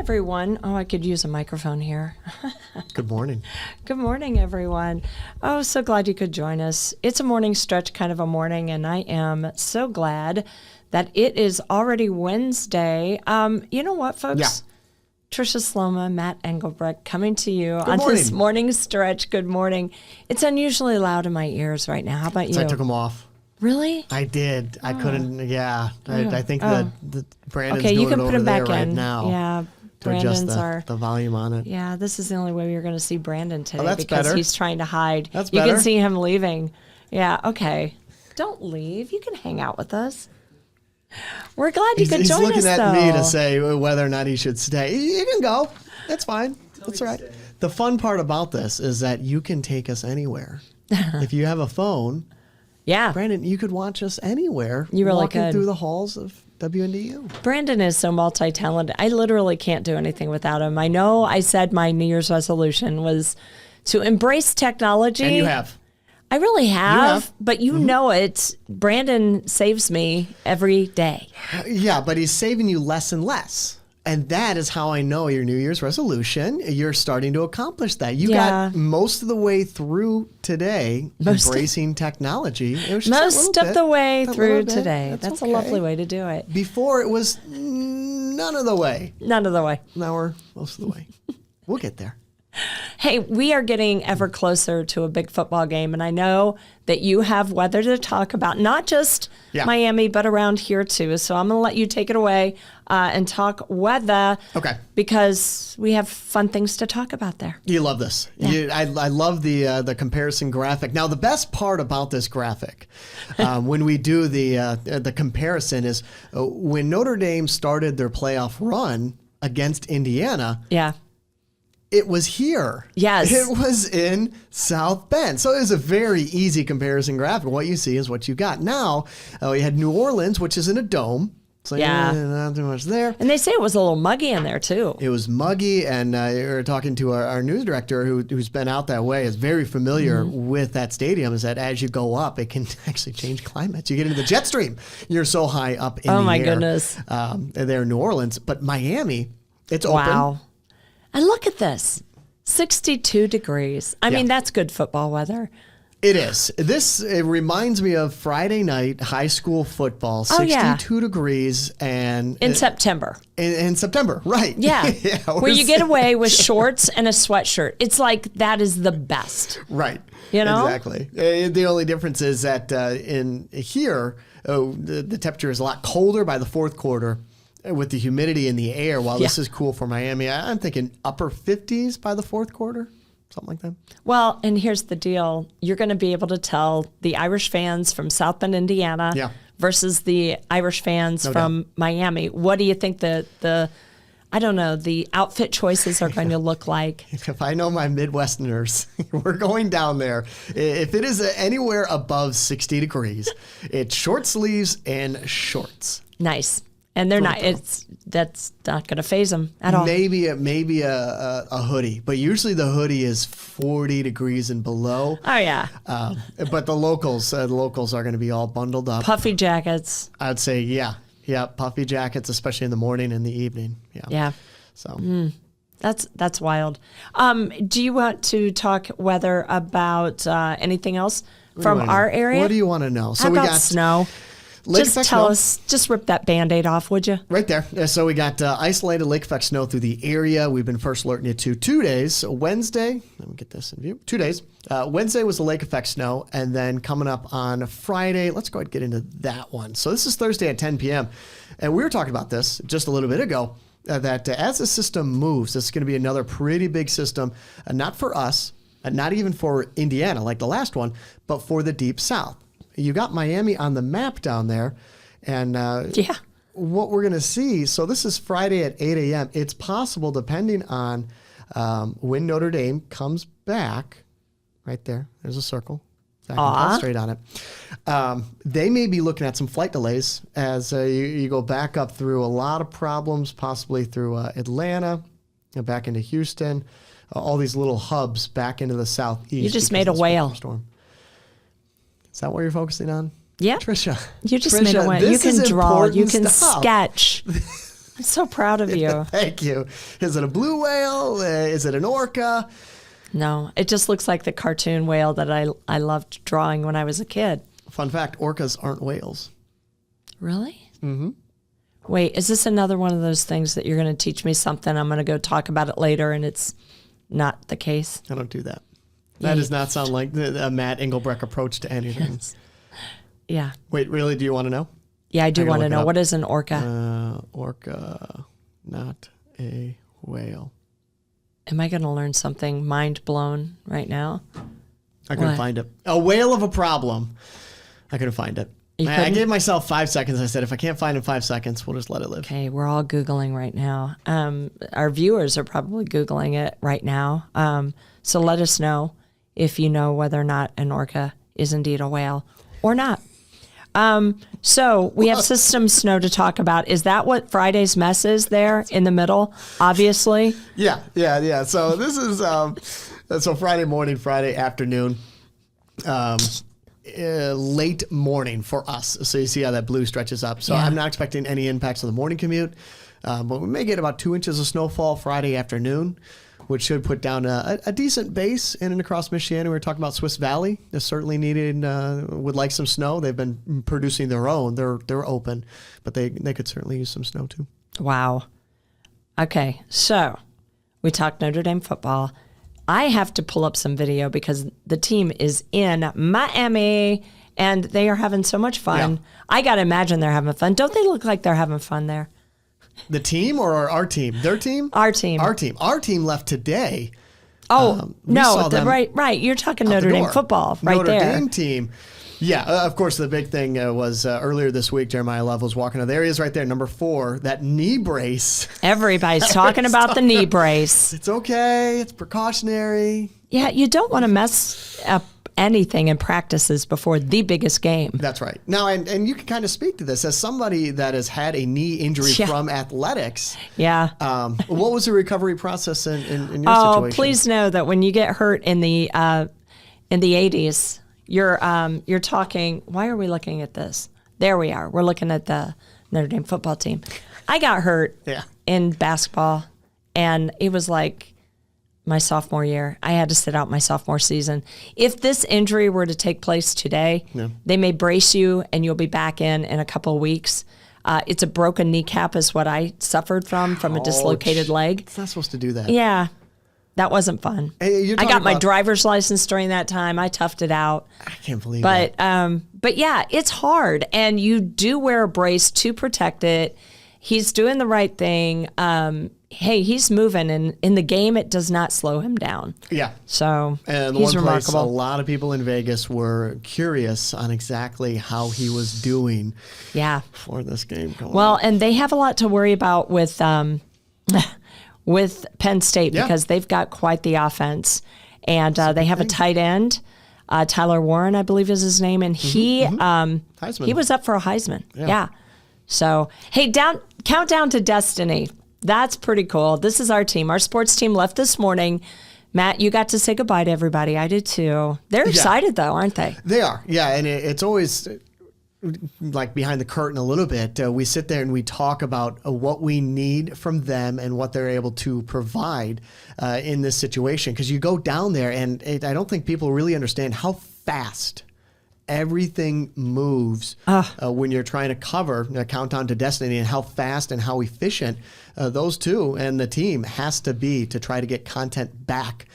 everyone. Oh, I could use a microphone here. Good morning. Good morning, everyone. Oh, so glad you could join us. It's a morning stretch, kind of a morning, and I am so glad that it is already Wednesday. You know what, folks? Yeah. Tricia Sloma, Matt Engelbrecht, coming to you Good on morning. this morning stretch. Good morning. It's unusually loud in my ears right now. How about you? So I took them off. Really? I did. I couldn't. Yeah. I think that Brandon's Okay, you doing can it put over him back there right in. now. Yeah, To adjust Brandon's the volume on it. Yeah, this is the only way you're going to see Brandon today that's because better. he's trying to hide. That's You better. can see him leaving. Yeah, okay. Don't leave. You can hang out with us. We're glad you could He's join us, looking at though. me to say whether or not he should stay. You can go. That's fine. That's all right. The fun part about this is that you can take us anywhere. If you have a phone, Yeah. Brandon, you could watch us anywhere. You really walking could. through the halls of WNDU. Brandon is so multi-talented. I literally can't do anything without him. I know I said my New Year's resolution was to embrace technology. And you have. I really have. But you Mm-hmm. know it. Brandon saves me every day. Yeah, but he's saving you less and less. And that is how I know your New Year's resolution. You're starting to accomplish that. You got most of the way through today embracing technology. It was just Most of the way through bit. today. That's a lovely way to do it. Before it was none of the way. None of the way. Now we're most of the way. We'll get there. Hey, we are getting ever closer to a big football game, and I know that you have weather to talk about, not just Miami, but around here too. So I'm going to let you take it away and talk weather. Okay. Because we have fun things to talk about there. You love this. Yeah. I love the comparison graphic. Now, the best part about this graphic, when we do the comparison, is when Notre Dame started their playoff run against Indiana. Yeah. It was here. Yes. It was in South Bend. So it was a very easy comparison graphic. What you see is what you got. Now, we had New Orleans, which is in a dome. So not too much there. And they say it was a little muggy in there, too. It was muggy, and we were talking to our news director who's been out that way, is very familiar with that stadium, is that as you go up, it can actually change climates. You get into the jet stream. You're so high up in the air. Oh, my goodness. There in New Orleans. But Miami, it's open. Wow. And look at this. 62 degrees. I mean, that's good football weather. It is. It reminds me of Friday night high school football. 62 degrees and in September. In September, right? Yeah. Where you get away with shorts and a sweatshirt. It's like that is the best. Right. You know? Exactly. The only difference is that in here, the temperature is a lot colder by the fourth quarter with the humidity in the air. While this is cool for Miami, I'm thinking upper 50s by the fourth quarter. Something like that. Well, and here's the deal. You're going to be able to tell the Irish fans from South Bend, Indiana versus the Irish fans from Miami. What do you think the outfit choices are going to look like? If I know my Midwesterners, we're going down there. If it is anywhere above 60 degrees, it's short sleeves and shorts. Nice. And they're not. That's not going to phase them at all. Maybe a hoodie, but usually the hoodie is 40 degrees and below. Oh yeah. But the locals are going to be all bundled up. Puffy jackets. I'd say yeah, puffy jackets, especially in the morning and the evening. Yeah. So. That's wild. Do you want to talk weather about anything else from our area? What do you want to know? So How about snow? Just tell us, just rip that Band-Aid off, would you? Right there. So we got isolated lake effect snow through the area. We've been first alerting you to 2 days. Wednesday, let me get this in view. 2 days. Wednesday was the lake effect snow. And then coming up on Friday, let's go ahead and get into that one. So this is Thursday at 10 p.m. And we were talking about this just a little bit ago, that as the system moves, this is going to be another pretty big system, not for us, not even for Indiana like the last one, but for the deep south. You got Miami on the map down there, and what we're going to see, so this is Friday at 8 a.m. It's possible, depending on when Notre Dame comes back, right there, there's a circle, straight on it. They may be looking at some flight delays as you go back up through a lot of problems, possibly through Atlanta, back into Houston, all these little hubs back into the southeast. You just made a whale. Storm. Is that what you're focusing on? Yeah. Tricia. You just made a whale. You can draw. You can sketch. I'm so proud of you. Thank you. Is it a blue whale? Is it an orca? No, it just looks like the cartoon whale that I loved drawing when I was a kid. Fun fact, orcas aren't whales. Really? Mm-hmm. Wait, is this another one of those things that you're going to teach me something? I'm going to go talk about it later, and it's not the case? I don't do that. That does not sound like a Matt Engelbrecht approach to anything. Yes. Yeah. Wait, really? Do you want to know? Yeah, I do want to know. What is an orca? Orca, not a whale. Am I going to learn something mind blown right now? I couldn't find it. A whale of a problem. I couldn't find it. I gave myself 5 seconds. I said, if I can't find it in 5 seconds, we'll just let it live. Okay, we're all Googling right now. Our viewers are probably Googling it right now. So let us know if you know whether or not an orca is indeed a whale or not. So we have system snow to talk about. Is that what Friday's mess is there in the middle? Obviously. Yeah. So this is so Friday morning, Friday afternoon, late morning for us. So you see how that blue stretches up. So I'm not expecting any impacts on the morning commute, but we may get about 2 inches of snowfall Friday afternoon, which should put down a decent base in and across Michiana. We were talking about Swiss Valley. They certainly needed, would like some snow. They've been producing their own. They're open, but they could certainly use some snow too. Wow. Okay, so we talked Notre Dame football. I have to pull up some video because the team is in Miami and they are having so much fun. Yeah. I got to imagine they're having fun. Don't they look like they're having fun there? The team or our team? Their team? Our team. Our team. Our team left today. Oh, no, right. You're talking Notre Dame football right there. Notre Dame team. Yeah, of course, the big thing was earlier this week, Jeremiah Love was walking. There he is right there, number 4, that knee brace. Everybody's talking about the knee brace. It's okay. It's precautionary. Yeah, you don't want to mess up anything in practices before the biggest game. That's right. Now, and you can kind of speak to this as somebody that has had a knee injury from athletics. Yeah. What was the recovery process in your situation? Oh, please know that when you get hurt in the 80s, you're talking. Why are we looking at this? There we are. We're looking at the Notre Dame football team. I got hurt in basketball, and it was like my sophomore year. I had to sit out my sophomore season. If this injury were to take place today, they may brace you and you'll be back in a couple of weeks. It's a broken kneecap is what I suffered from a dislocated leg. It's not supposed to do that. Yeah. That wasn't fun. Hey, I got my driver's license during that time. I toughed it out. I can't believe it. But yeah, it's hard. And you do wear a brace to protect it. He's doing the right thing. Hey, he's moving, and in the game, it does not slow him down. Yeah. So and he's one place, remarkable. A lot of people in Vegas were curious on exactly how he was doing. Yeah. For this game going Well, and they have a lot to worry about with Penn State because they've got quite the offense, and they have a tight end. Tyler Warren, I believe, is his name, and he was up for a Heisman. Yeah. So hey, countdown to destiny. That's pretty cool. This is our team. Our sports team left this morning. Matt, you got to say goodbye to everybody. I did too. They're excited though, aren't they? They are. Yeah, and it's always like behind the curtain a little bit. We sit there and we talk about what we need from them and what they're able to provide in this situation. Because you go down there and I don't think people really understand how fast everything moves when you're trying to cover Countdown to Destiny, and how fast and how efficient those two and the team has to be to try to get content back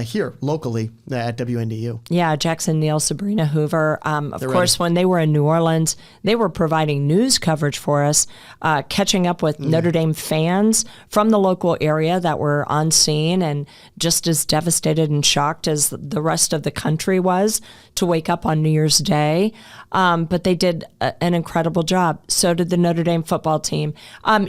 here locally at WNDU. Yeah, Jackson Neal, Sabrina Hoover. Of course, when they were in New Orleans, they were providing news coverage for us, catching up with Notre Dame fans from the local area that were on scene and just as devastated and shocked as the rest of the country was to wake up on New Year's Day. But they did an incredible job. So did the Notre Dame football team.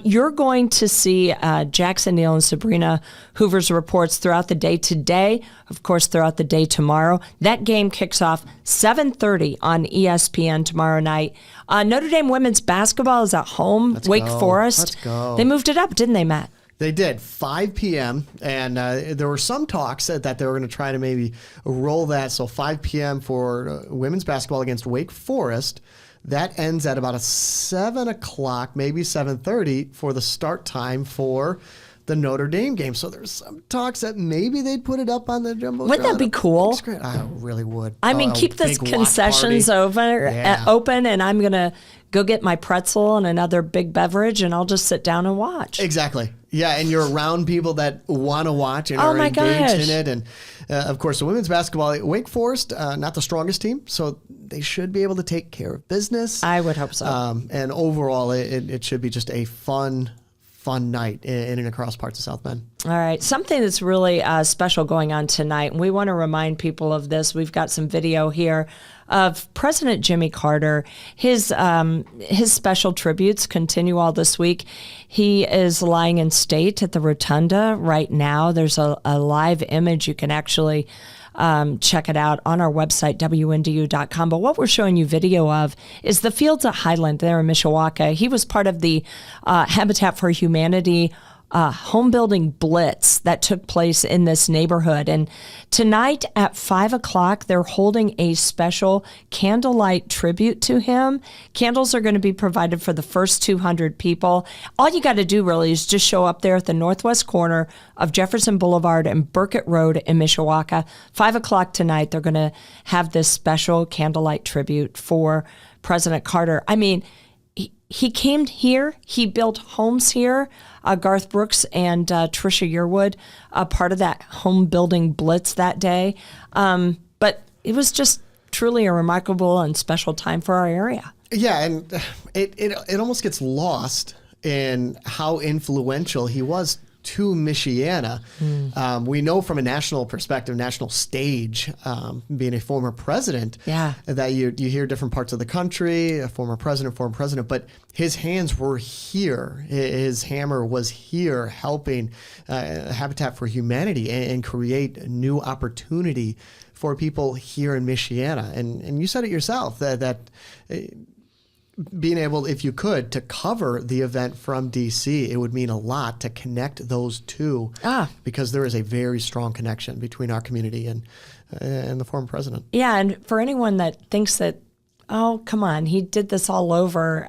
You're going to see Jackson Neal and Sabrina Hoover's reports throughout the day today, of course, throughout the day tomorrow. That game kicks off 7:30 on ESPN tomorrow night. Notre Dame women's basketball is at home. Wake Forest. Let's go. They moved it up, didn't they, Matt? They did, 5 p.m., and there were some talks that they were going to try to maybe roll that. So 5 p.m. for women's basketball against Wake Forest. That ends at about 7 o'clock, maybe 7:30 for the start time for the Notre Dame game. So there's some talks that maybe they'd put it up on the Jumbotron. Wouldn't that be cool? I really would. I mean, keep this concessions open, and I'm going to go get my pretzel and another big beverage, and I'll just sit down and watch. Exactly. Yeah, and you're around people that want to watch and are engaged in it. And, of course, the women's basketball, Wake Forest, not the strongest team, so they should be able to take care of business. I would hope so. And overall, it should be just a fun night in and across parts of South Bend. All right. Something that's really special going on tonight, and we want to remind people of this. We've got some video here of President Jimmy Carter. His special tributes continue all this week. He is lying in state at the Rotunda right now. There's a live image. You can actually check it out on our website, WNDU.com. But what we're showing you video of is the fields at Highland there in Mishawaka. He was part of the Habitat for Humanity home building blitz that took place in this neighborhood. And tonight at 5 o'clock, they're holding a special candlelight tribute to him. Candles are going to be provided for the first 200 people. All you got to do really is just show up there at the northwest corner of Jefferson Boulevard and Burkett Road in Mishawaka. 5 o'clock tonight, they're going to have this special candlelight tribute for President Carter. I mean, he came here. He built homes here. Garth Brooks and Tricia Yearwood, part of that home building blitz that day. But it was just truly a remarkable and special time for our area. Yeah, and it almost gets lost in how influential he was to Michiana. We know from a national perspective, national stage, being a former president, that you hear different parts of the country, a former president, but his hands were here. His hammer was here helping Habitat for Humanity and create new opportunity for people here in Michiana. And you said it yourself, that being able, if you could, to cover the event from D.C., it would mean a lot to connect those two, because there is a very strong connection between our community and the former president. Yeah, and for anyone that thinks that, oh, come on, he did this all over,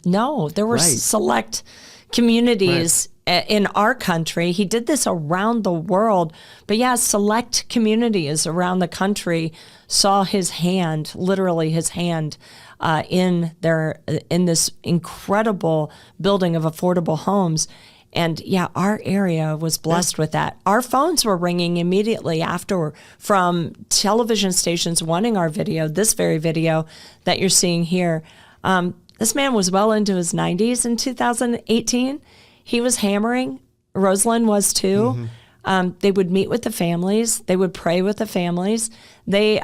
no, there were select communities in our country. He did this around the world, but yeah, select communities around the country saw his hand, literally his hand, in this incredible building of affordable homes. And yeah, our area was blessed with that. Our phones were ringing immediately after from television stations wanting our video, this very video that you're seeing here. This man was well into his 90s in 2018. He was hammering. Rosalind was too. They would meet with the families. They would pray with the families. They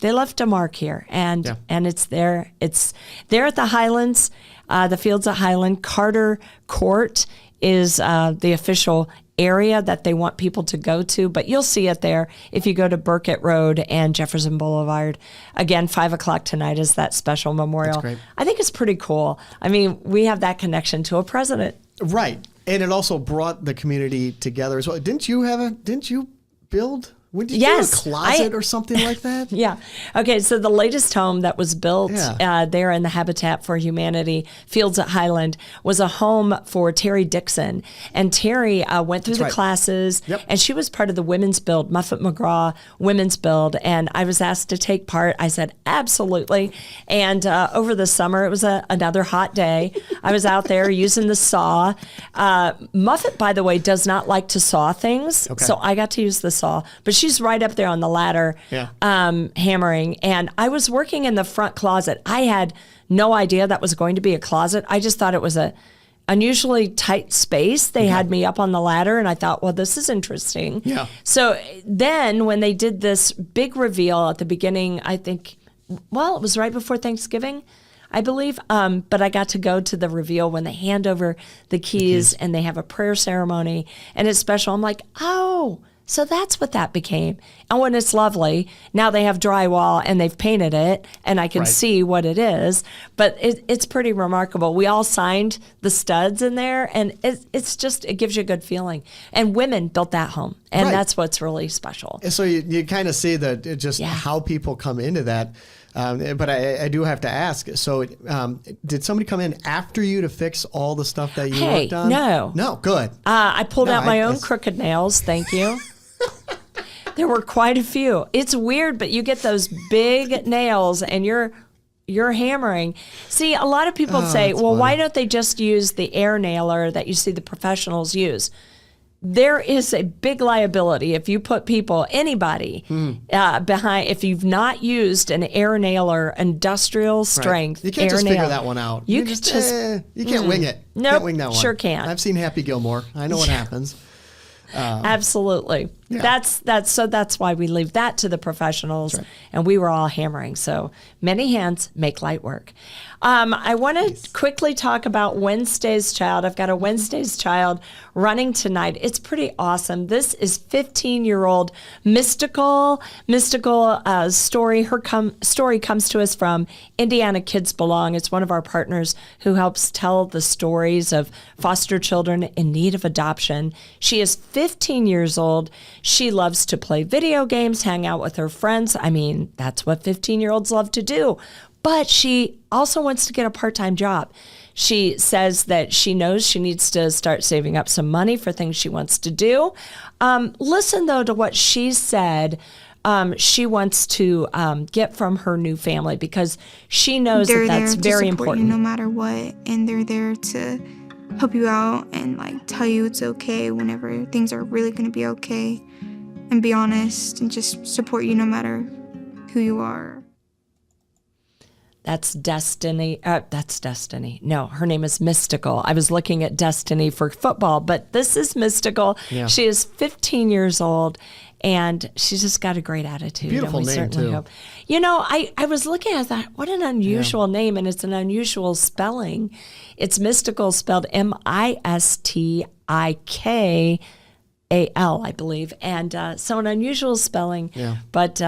left a mark here, and it's there. It's there at the Highlands, the fields at Highland. Carter Court is the official area that they want people to go to, but you'll see it there if you go to Burkett Road and Jefferson Boulevard. Again, 5 o'clock tonight is that special memorial. That's great. I think it's pretty cool. I mean, we have that connection to a president. Right. And it also brought the community together as well. Didn't you build? Did you have a closet or something like that? Yeah. Okay, so the latest home that was built there in the Habitat for Humanity Fields at Highland was a home for Terry Dixon. And Terry went through the classes, and she was part of the Women's Build, Muffet McGraw Women's Build. And I was asked to take part. I said, absolutely. And over the summer, it was another hot day. I was out there using the saw. Muffet, by the way, does not like to saw things, so I got to use the saw. But she's right up there on the ladder, hammering. And I was working in the front closet. I had no idea that was going to be a closet. I just thought it was a unusually tight space. They had me up on the ladder, and I thought, well, this is interesting. Yeah. So then when they did this big reveal at the beginning, I think, well, it was right before Thanksgiving, I believe. But I got to go to the reveal when they hand over the keys and they have a prayer ceremony, and it's special. I'm like, oh, So that's what that became. And when it's lovely, now they have drywall and they've painted it and I can see what it is. But it's pretty remarkable. We all signed the studs in there and it gives you a good feeling. And women built that home. And that's what's really special. And so you kind of see that just how people come into that. But I do have to ask, so did somebody come in after you to fix all the stuff that you worked on? No, good. I pulled out my own crooked nails, thank you. There were quite a few. It's weird, but you get those big nails and you're hammering. See, a lot of people say, well, funny. Why don't they just use the air nailer that you see the professionals use? There is a big liability if you put anybody behind, if you've not used an air nailer, industrial strength. You can't just figure that one out. You can't wing it. Nope, can't wing that one. Sure can't. I've seen Happy Gilmore. I know what happens. Absolutely. Yeah. That's why we leave that to the professionals, and we were all hammering. So many hands make light work. I want to quickly talk about Wednesday's Child. I've got a Wednesday's Child running tonight. It's pretty awesome. This is 15-year-old Mystical story. Her story comes to us from Indiana Kids Belong. It's one of our partners who helps tell the stories of foster children in need of adoption. She is 15 years old. She loves to play video games, hang out with her friends. I mean, that's what 15-year-olds love to do. But she also wants to get a part-time job. She says that she knows she needs to start saving up some money for things she wants to do. Listen, though, to what she said she wants to get from her new family, because she knows that's very important. You no matter what, and they're there to help you out and tell you it's okay whenever things are really going to be okay, and be honest and just support you no matter who you are. That's Destiny. That's Destiny. No, her name is Mystical. I was looking at Destiny for football, but this is Mystical. Yeah. She is 15 years old, and she's just got a great attitude. Beautiful and we name, certainly too. Hope. You know, I was looking at that. What an unusual name, and it's an unusual spelling. It's Mystical, spelled Mistikal, I believe. And so an unusual spelling. Yeah. But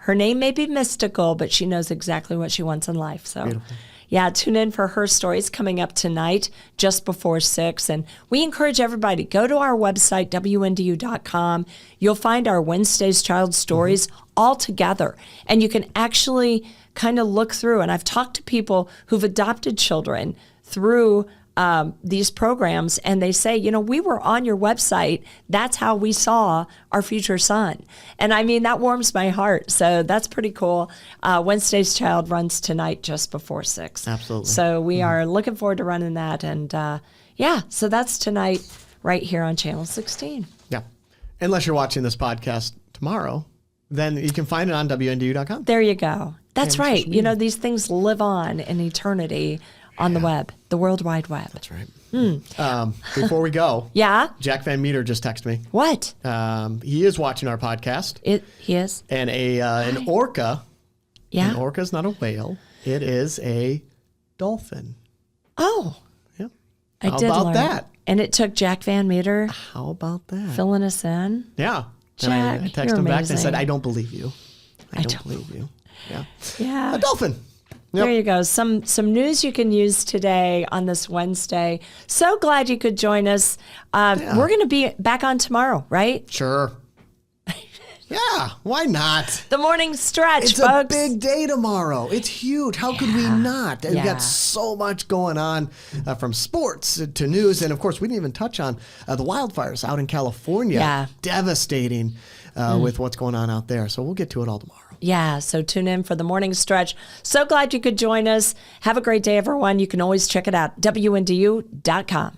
her name may be Mystical, but she knows exactly what she wants in life. So, beautiful. Yeah, tune in for her stories coming up tonight just before 6. And we encourage everybody, go to our website, WNDU.com. You'll find our Wednesday's Child stories all together. And you can actually kind of look through. And I've talked to people who've adopted children through these programs, and they say, we were on your website. That's how we saw our future son. And I mean, that warms my heart. So that's pretty cool. Wednesday's Child runs tonight just before 6. Absolutely. So we are looking forward to running that. And so that's tonight right here on Channel 16. Yeah. Unless you're watching this podcast tomorrow, then you can find it on WNDU.com. There you go. That's right. These things live on in eternity. On the web, the World Wide Web. That's right. Before we go, Jack Van Meter just texted me. What? He is watching our podcast. He is. And an orca. Yeah. An orca is not a whale. It is a dolphin. Oh. Yeah. How about that? And it took Jack Van Meter. How about that? Filling us in. Yeah. Jack, and I texted him back and I said, I don't believe you. I don't believe you. Yeah. Yeah. A dolphin. Yep. There you go. Some news you can use today on this Wednesday. So glad you could join us. We're going to be back on tomorrow, right? Sure. Yeah, why not? The morning stretch, it's folks. It's a big day tomorrow. It's huge. How could we not? We've got so much going on, from sports to news. And, of course, we didn't even touch on the wildfires out in California. Yeah. Devastating with what's going on out there. So we'll get to it all tomorrow. Yeah, so tune in for the morning stretch. So glad you could join us. Have a great day, everyone. You can always check it out, WNDU.com.